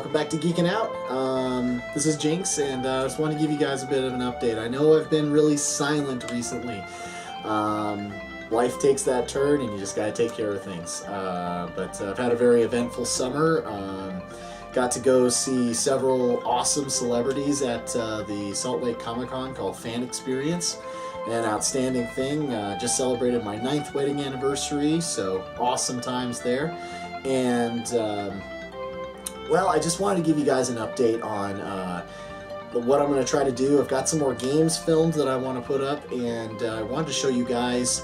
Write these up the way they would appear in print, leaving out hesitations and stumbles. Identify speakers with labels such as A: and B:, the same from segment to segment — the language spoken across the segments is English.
A: welcome back to Geeking Out. This is Jinx, and I just want to give you guys a bit of an update. I know I've been really silent recently. Life takes that turn, and you just gotta take care of things. But I've had a very eventful summer. Got to go see several awesome celebrities at the Salt Lake Comic-Con called Fan Experience. An outstanding thing. Just celebrated my 9th wedding anniversary, so awesome times there. And well, I just wanted to give you guys an update on what I'm going to try to do. I've got some more games filmed that I want to put up, and I wanted to show you guys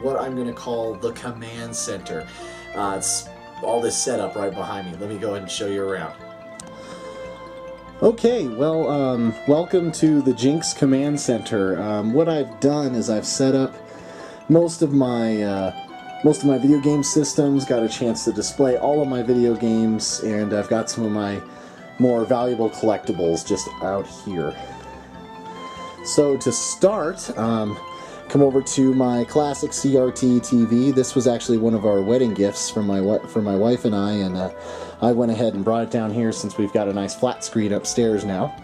A: what I'm going to call the Command Center. It's all this setup right behind me. Let me go ahead and show you around. Okay, well, welcome to the Jinx Command Center. What I've done is I've set up most of my video game systems, got a chance to display all of my video games, and I've got some of my more valuable collectibles just out here. So to start, come over to my classic CRT TV. This was actually one of our wedding gifts from my wife and I, and I went ahead and brought it down here since we've got a nice flat screen upstairs now,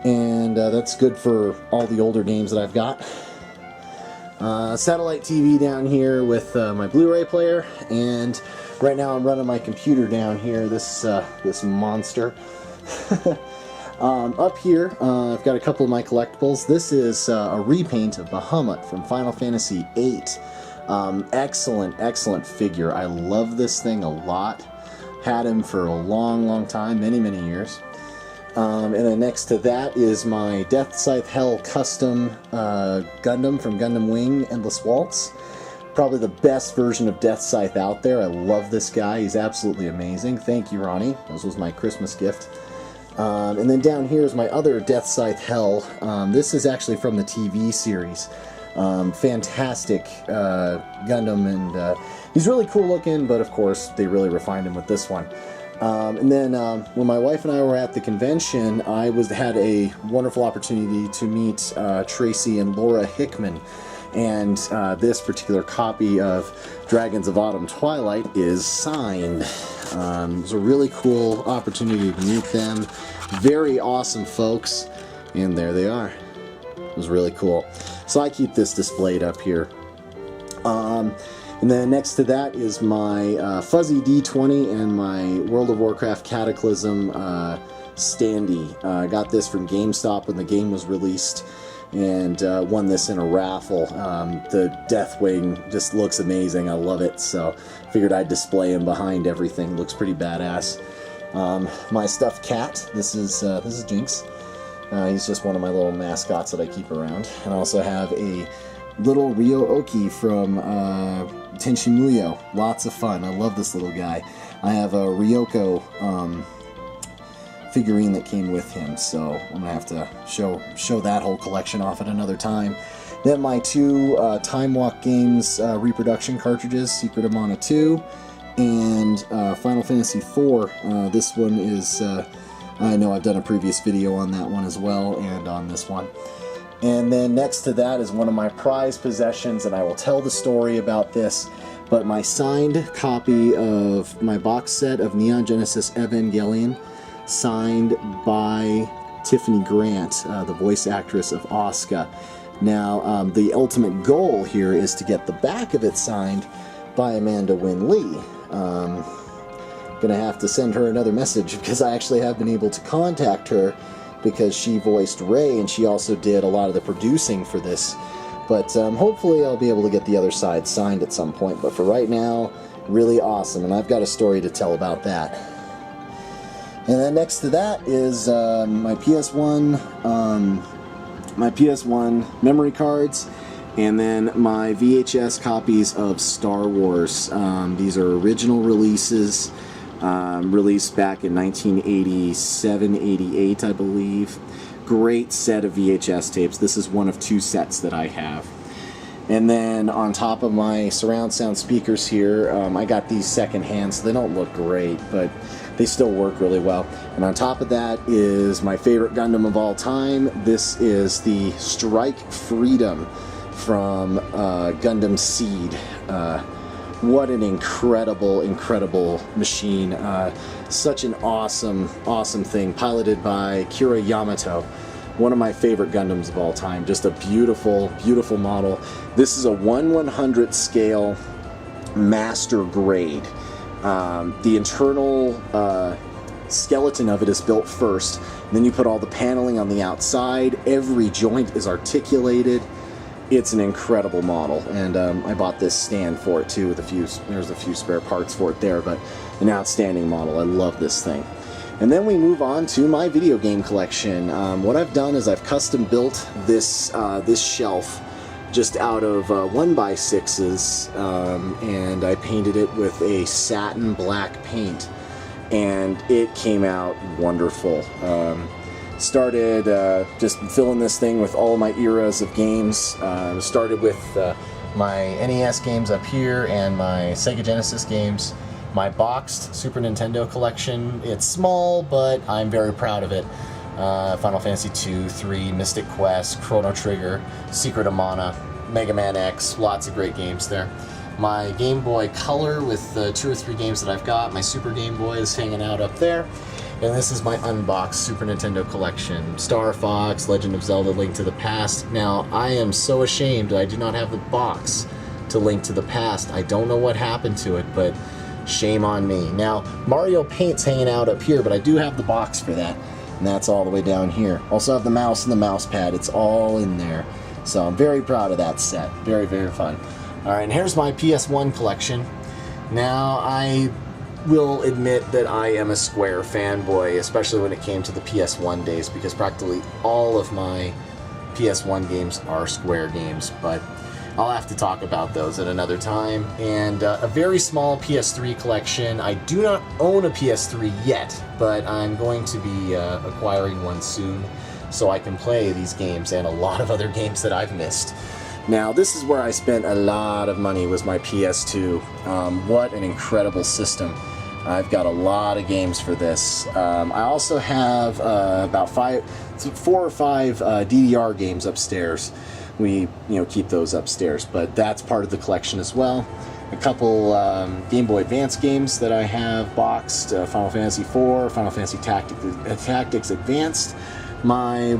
A: and that's good for all the older games that I've got. Satellite TV down here with my Blu-ray player, and right now I'm running my computer down here, this monster. Up here, I've got a couple of my collectibles. This is a repaint of Bahamut from Final Fantasy VIII. Excellent figure. I love this thing a lot. Had him for a long time, many years. And then next to that is my Death Scythe Hell custom Gundam from Gundam Wing Endless Waltz. Probably the best version of Death Scythe out there. I love this guy. He's absolutely amazing. Thank you, Ronnie. This was my Christmas gift. And then down here is my other Death Scythe Hell. This is actually from the TV series. Fantastic Gundam, and he's really cool looking, but of course they really refined him with this one. And then when my wife and I were at the convention, I had a wonderful opportunity to meet Tracy and Laura Hickman, and this particular copy of Dragons of Autumn Twilight is signed. It was a really cool opportunity to meet them. Very awesome folks, and there they are. It was really cool. So I keep this displayed up here. And then next to that is my Fuzzy D20 and my World of Warcraft Cataclysm standee. I got this from GameStop when the game was released, and won this in a raffle. The Deathwing just looks amazing. I love it, so figured I'd display him behind everything. Looks pretty badass. My stuffed cat. This is Jinx. He's just one of my little mascots that I keep around. And I also have a little Ryo Oki from Tenshin Muyo. Lots of fun. I love this little guy. I have a Ryoko figurine that came with him, so I'm gonna have to show that whole collection off at another time. Then my two Time Walk Games reproduction cartridges, Secret of Mana 2 and Final Fantasy IV. This one is, I know I've done a previous video on that one as well, and on this one. And then next to that is one of my prized possessions, and I will tell the story about this, but my signed copy of my box set of Neon Genesis Evangelion, signed by Tiffany Grant, the voice actress of Asuka. Now, the ultimate goal here is to get the back of it signed by Amanda Wynn Lee. Gonna have to send her another message, because I actually have been able to contact her, because she voiced Rey, and she also did a lot of the producing for this. But hopefully I'll be able to get the other side signed at some point. But for right now, really awesome, and I've got a story to tell about that. And then next to that is my PS1 memory cards, and then my VHS copies of Star Wars. These are original releases, released back in 1987, 88, I believe. Great set of VHS tapes. This is one of 2 sets that I have. And then on top of my surround sound speakers here, I got these secondhand, so they don't look great, but they still work really well. And on top of that is my favorite Gundam of all time. This is the Strike Freedom from Gundam Seed. What an incredible, incredible machine. Such an awesome, awesome thing, piloted by Kira Yamato. One of my favorite Gundams of all time. Just a beautiful, beautiful model. This is a 1/100 scale master grade. The internal skeleton of it is built first. Then you put all the paneling on the outside. Every joint is articulated. It's an incredible model, and I bought this stand for it too with there's a few spare parts for it there, but an outstanding model. I love this thing. And then we move on to my video game collection. What I've done is I've custom built this shelf just out of 1x6s, and I painted it with a satin black paint, and it came out wonderful. Started just filling this thing with all my eras of games. Started with my NES games up here and my Sega Genesis games. My boxed Super Nintendo collection. It's small, but I'm very proud of it. Final Fantasy 2, 3, Mystic Quest, Chrono Trigger, Secret of Mana, Mega Man X, lots of great games there. My Game Boy Color with the 2 or 3 games that I've got. My Super Game Boy is hanging out up there. And this is my unboxed Super Nintendo collection. Star Fox, Legend of Zelda, Link to the Past. Now, I am so ashamed that I do not have the box to Link to the Past. I don't know what happened to it, but shame on me. Now, Mario Paint's hanging out up here, but I do have the box for that. And that's all the way down here. Also have the mouse and the mouse pad. It's all in there. So I'm very proud of that set. Very, very fun. Alright, and here's my PS1 collection. Now, I will admit that I am a Square fanboy, especially when it came to the PS1 days, because practically all of my PS1 games are Square games, but I'll have to talk about those at another time. And a very small PS3 collection. I do not own a PS3 yet, but I'm going to be acquiring one soon so I can play these games and a lot of other games that I've missed. Now, this is where I spent a lot of money, was my PS2. What an incredible system. I've got a lot of games for this. I also have about 4 or 5 DDR games upstairs. We keep those upstairs, but that's part of the collection as well. A couple Game Boy Advance games that I have boxed: Final Fantasy IV, Final Fantasy Tactics Advanced. My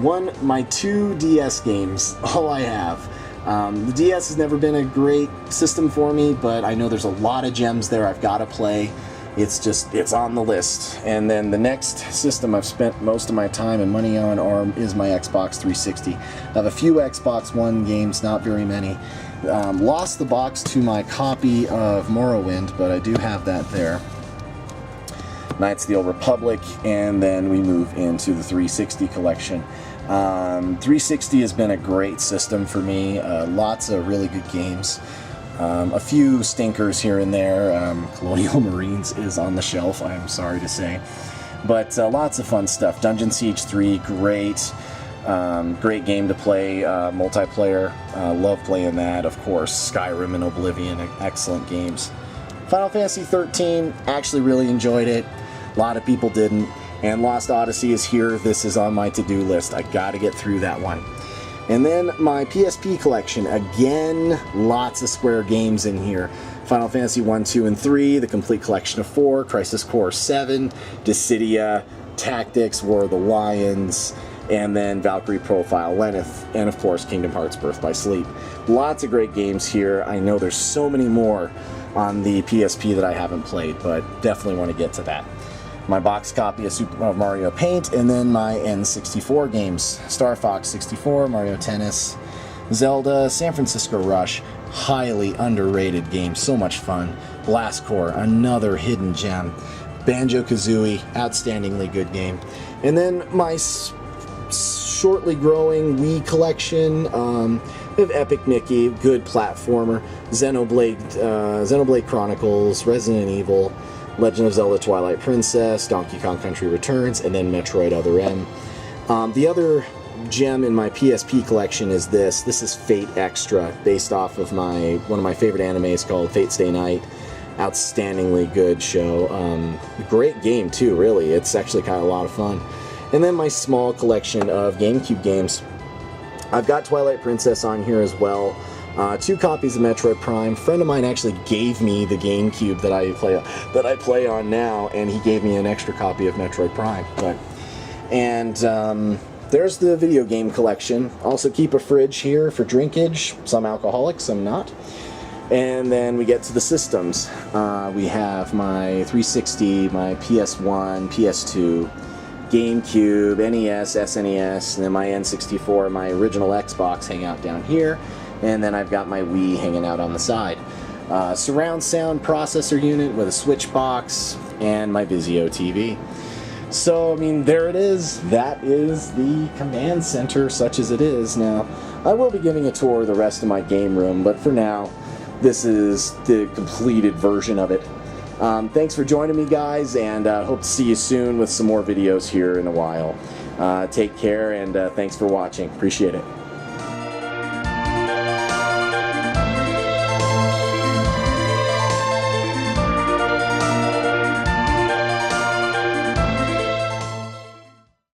A: 2 DS games, all I have. The DS has never been a great system for me, but I know there's a lot of gems there I've got to play. It's on the list. And then the next system I've spent most of my time and money on is my Xbox 360. I have a few Xbox One games, not very many. Lost the box to my copy of Morrowind, but I do have that there. Knights of the Old Republic, and then we move into the 360 collection. 360 has been a great system for me. Lots of really good games. A few stinkers here and there. Colonial Marines is on the shelf, I'm sorry to say. But lots of fun stuff. Dungeon Siege 3, great. Great game to play, multiplayer. Love playing that, of course. Skyrim and Oblivion, excellent games. Final Fantasy 13, actually really enjoyed it. A lot of people didn't. And Lost Odyssey is here. This is on my to-do list. I gotta get through that one. And then my PSP collection, again, lots of Square games in here. Final Fantasy 1, 2, and 3, the complete collection of 4, Crisis Core 7, Dissidia, Tactics, War of the Lions, and then Valkyrie Profile Lenneth, and of course Kingdom Hearts Birth by Sleep. Lots of great games here. I know there's so many more on the PSP that I haven't played, but definitely want to get to that. My box copy of Super Mario Paint, and then my N64 games. Star Fox 64, Mario Tennis, Zelda, San Francisco Rush, highly underrated game, so much fun. Blast Corps, another hidden gem. Banjo-Kazooie, outstandingly good game. And then my shortly growing Wii collection, we have Epic Mickey, good platformer, Xenoblade Chronicles, Resident Evil, Legend of Zelda Twilight Princess, Donkey Kong Country Returns, and then Metroid Other M. The other gem in my PSP collection is this. This is Fate Extra, based off of one of my favorite animes called Fate Stay Night. Outstandingly good show. Great game too, really. It's actually kind of a lot of fun. And then my small collection of GameCube games. I've got Twilight Princess on here as well. 2 copies of Metroid Prime. A friend of mine actually gave me the GameCube that I play on now, and he gave me an extra copy of Metroid Prime. There's the video game collection. Also keep a fridge here for drinkage. Some alcoholic, some not. And then we get to the systems. We have my 360, my PS1, PS2, GameCube, NES, SNES, and then my N64, my original Xbox hang out down here. And then I've got my Wii hanging out on the side. Surround sound processor unit with a switch box, and my Vizio TV. So, I mean, there it is. That is the command center, such as it is. Now, I will be giving a tour of the rest of my game room, but for now, this is the completed version of it. Thanks for joining me, guys, and hope to see you soon with some more videos here in a while. Take care, and thanks for watching. Appreciate it.